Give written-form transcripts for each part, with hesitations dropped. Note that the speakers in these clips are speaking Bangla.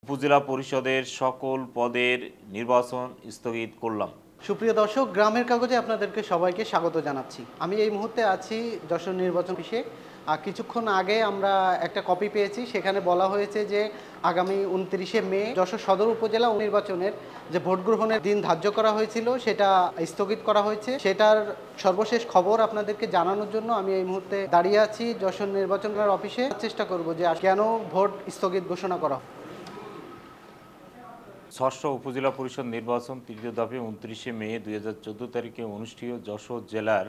উপজেলা পরিষদের সকল পদের নির্বাচন স্থগিত করলাম। সুপ্রিয় দর্শক, গ্রামের কাগজে আপনাদেরকে সবাইকে স্বাগত জানাচ্ছি। আমি এই মুহূর্তে আছি যশোর নির্বাচন অফিসে। আর কিছুক্ষণ আগে আমরা একটা কপি পেয়েছি, সেখানে বলা হয়েছে যে আগামী 29শে মে যশোর সদর উপজেলা নির্বাচনের যে ভোট গ্রহণের দিন ধার্য করা হয়েছিল সেটা স্থগিত করা হয়েছে। সেটার সর্বশেষ খবর আপনাদেরকে জানানোর জন্য আমি এই মুহূর্তে দাঁড়িয়ে আছি যশোর নির্বাচন অফিসে। চেষ্টা করব যে কেন ভোট স্থগিত ঘোষণা করা হয়। ষষ্ঠ উপজেলা পরিষদ নির্বাচন তৃতীয় ধাপে 29শে মে 2014 তারিখে অনুষ্ঠিত যশোর জেলার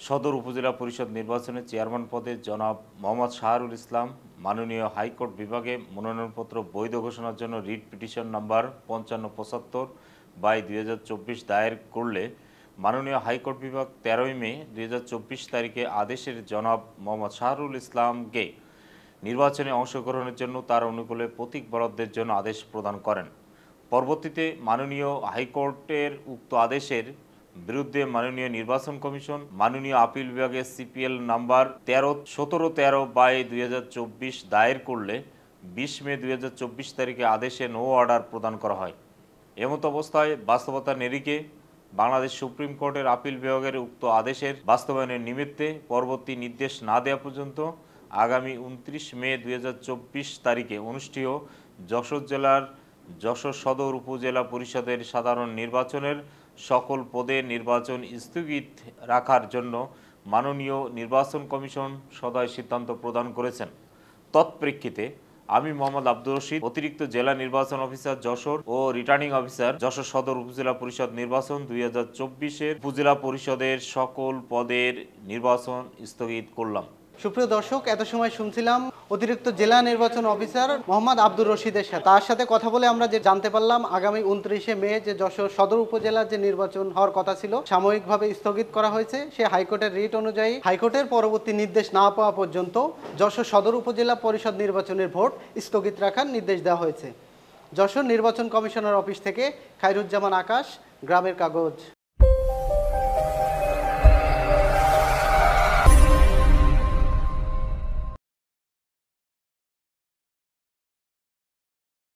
সদর উপজেলা পরিষদ নির্বাচনে চেয়ারম্যান পদে জনাব মোহাম্মদ শাহরুল ইসলাম মাননীয় হাইকোর্ট বিভাগে মনোনয়নপত্র বৈধ ঘোষণার জন্য রিট পিটিশন নাম্বার 5575/2024 দায়ের করলে মাননীয় হাইকোর্ট বিভাগ 13ই মে 2024 তারিখে আদেশের জনাব মোহাম্মদ শাহরুল ইসলামকে নির্বাচনে অংশগ্রহণের জন্য তার অনুকূলে প্রতীক বরাদ্দের জন্য আদেশ প্রদান করেন। পরবর্তীতে মাননীয় হাইকোর্টের উক্ত আদেশের বিরুদ্ধে মাননীয় নির্বাচন কমিশন মাননীয় আপিল বিভাগের সিপিএল নাম্বার 1713/2024 দায়ের করলে 20 মে 2024 তারিখে আদেশে নো অর্ডার প্রদান করা হয়। এমত অবস্থায় বাস্তবতার নিরিখে বাংলাদেশ সুপ্রিম কোর্টের আপিল বিভাগের উক্ত আদেশের বাস্তবায়নের নিমিত্তে পরবর্তী নির্দেশ না দেওয়া পর্যন্ত আগামী 29 মে 2024 তারিখে অনুষ্ঠেয় যশোর জেলার যশোর সদর উপজেলা পরিষদের সাধারণ নির্বাচনের সকল পদে নির্বাচন স্থগিত রাখার জন্য মাননীয় নির্বাচন কমিশন সদয় সিদ্ধান্ত প্রদান করেছেন। তৎপ্রেক্ষিতে আমি মোহাম্মদ আব্দুর রশিদ, অতিরিক্ত জেলা নির্বাচন অফিসার যশোর ও রিটার্নিং অফিসার যশোর সদর উপজেলা পরিষদ নির্বাচন 2024-এর উপজেলা পরিষদের সকল পদের নির্বাচন স্থগিত করলাম। সুপ্রিয় দর্শক, এত সময় শুনছিলাম অতিরিক্ত জেলা নির্বাচন অফিসার মোহাম্মদ আব্দুর রশিদের সাথে। তার সাথে কথা বলে আমরা যে জানতে পারলাম আগামী 29শে মে যে যশোর সদর উপজেলার যে নির্বাচন হওয়ার কথা ছিল সাময়িকভাবে স্থগিত করা হয়েছে। সে হাইকোর্টের রিট অনুযায়ী হাইকোর্টের পরবর্তী নির্দেশ না পাওয়া পর্যন্ত যশোর সদর উপজেলা পরিষদ নির্বাচনের ভোট স্থগিত রাখার নির্দেশ দেওয়া হয়েছে। যশোর নির্বাচন কমিশনার অফিস থেকে খায়রুজ্জামান আকাশ, গ্রামের কাগজ।